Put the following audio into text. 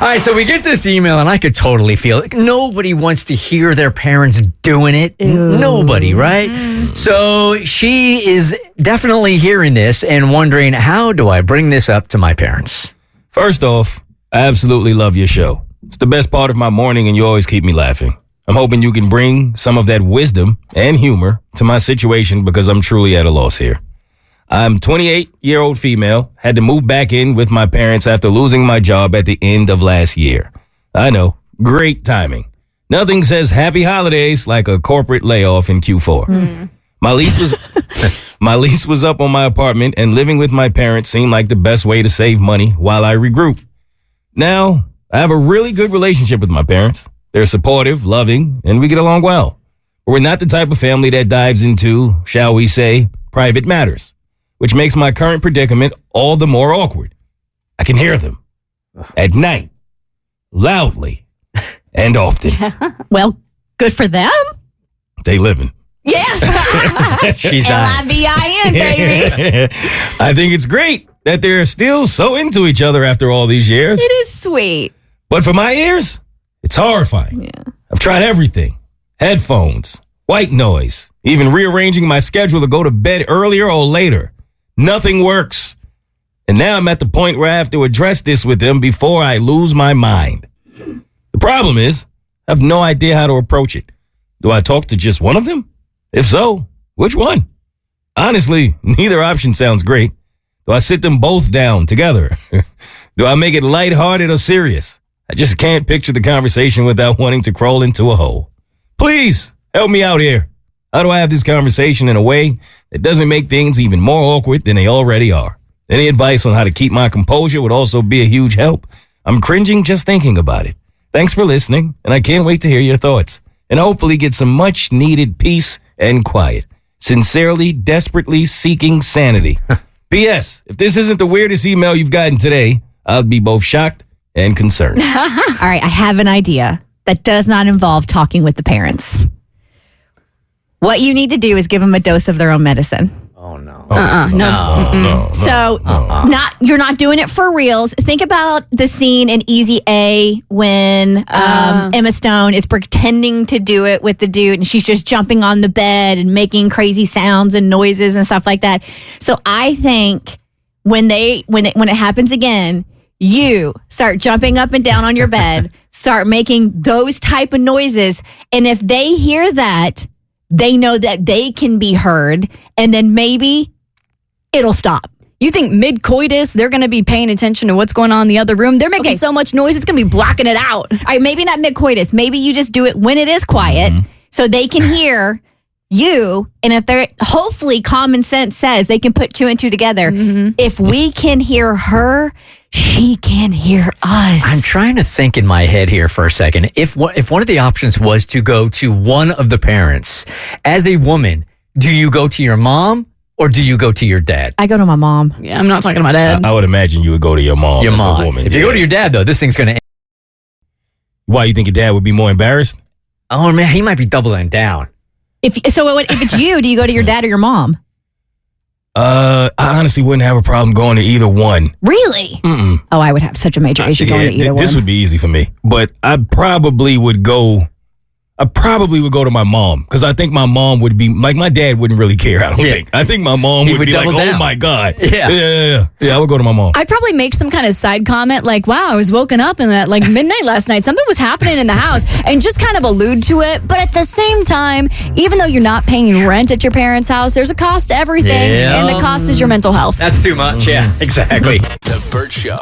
right, so we get this email, and I could totally feel it. Nobody wants to hear their parents doing it. Ew. Nobody, right? So she is definitely hearing this and wondering, how do I bring this up to my parents? First off, I absolutely love your show. It's the best part of my morning, and you always keep me laughing. I'm hoping you can bring some of that wisdom and humor to my situation because I'm truly at a loss here. I'm 28-year-old female, had to move back in with my parents after losing my job at the end of last year. I know, great timing. Nothing says happy holidays like a corporate layoff in Q4. My lease was up on my apartment, and living with my parents seemed like the best way to save money while I regroup. Now, I have a really good relationship with my parents. They're supportive, loving, and we get along well. But we're not the type of family that dives into, shall we say, private matters, which makes my current predicament all the more awkward. I can hear them at night, loudly, and often. Well, good for them. They living. Yeah. She's dying. L-I-V-I-N, baby. I think it's great that they're still so into each other after all these years. It is sweet. But for my ears, it's horrifying. Yeah. I've tried everything. Headphones, white noise, even rearranging my schedule to go to bed earlier or later. Nothing works. And now I'm at the point where I have to address this with them before I lose my mind. The problem is, I have no idea how to approach it. Do I talk to just one of them? If so, which one? Honestly, neither option sounds great. Do I sit them both down together? Do I make it lighthearted or serious? I just can't picture the conversation without wanting to crawl into a hole. Please, help me out here. How do I have this conversation in a way that doesn't make things even more awkward than they already are? Any advice on how to keep my composure would also be a huge help. I'm cringing just thinking about it. Thanks for listening, and I can't wait to hear your thoughts and hopefully get some much-needed peace and quiet. Sincerely, desperately seeking sanity. P.S. If this isn't the weirdest email you've gotten today, I'll be both shocked and concerned. All right, I have an idea that does not involve talking with the parents. What you need to do is give them a dose of their own medicine. Oh, no. No. So you're not doing it for reals. Think about the scene in Easy A when Emma Stone is pretending to do it with the dude, and she's just jumping on the bed and making crazy sounds and noises and stuff like that. So I think when it happens again, you start jumping up and down on your bed, start making those type of noises, and if they hear that, they know that they can be heard, and then maybe it'll stop. You think mid-coitus, they're going to be paying attention to what's going on in the other room? They're making so much noise, it's going to be blocking it out. All right, maybe not mid-coitus. Maybe you just do it when it is quiet so they can hear you. And if they're, hopefully common sense says they can put two and two together. If we can hear her, she can hear us. I'm trying to think in my head here for a second. If one of the options was to go to one of the parents, as a woman, do you go to your mom or do you go to your dad? I go to my mom. Yeah, I'm not talking to my dad. I would imagine you would go to your mom. Your as mom. a woman. If you go to your dad, though, this thing's going to end. Why, you think your dad would be more embarrassed? Oh, man, he might be doubling down. If it's you, do you go to your dad or your mom? I honestly wouldn't have a problem going to either one. Really? Mm-mm. Oh, I would have such a major issue going to either one. This would be easy for me. But I probably would go to my mom because I think my mom would be like, my dad wouldn't really care. I think my mom would be like, down. Oh my God. Yeah. I would go to my mom. I'd probably make some kind of side comment like, wow, I was woken up in that like midnight last night. Something was happening in the house, and just kind of allude to it. But at the same time, even though you're not paying rent at your parents' house, there's a cost to everything, and the cost is your mental health. That's too much. Yeah, exactly. The Bert Show.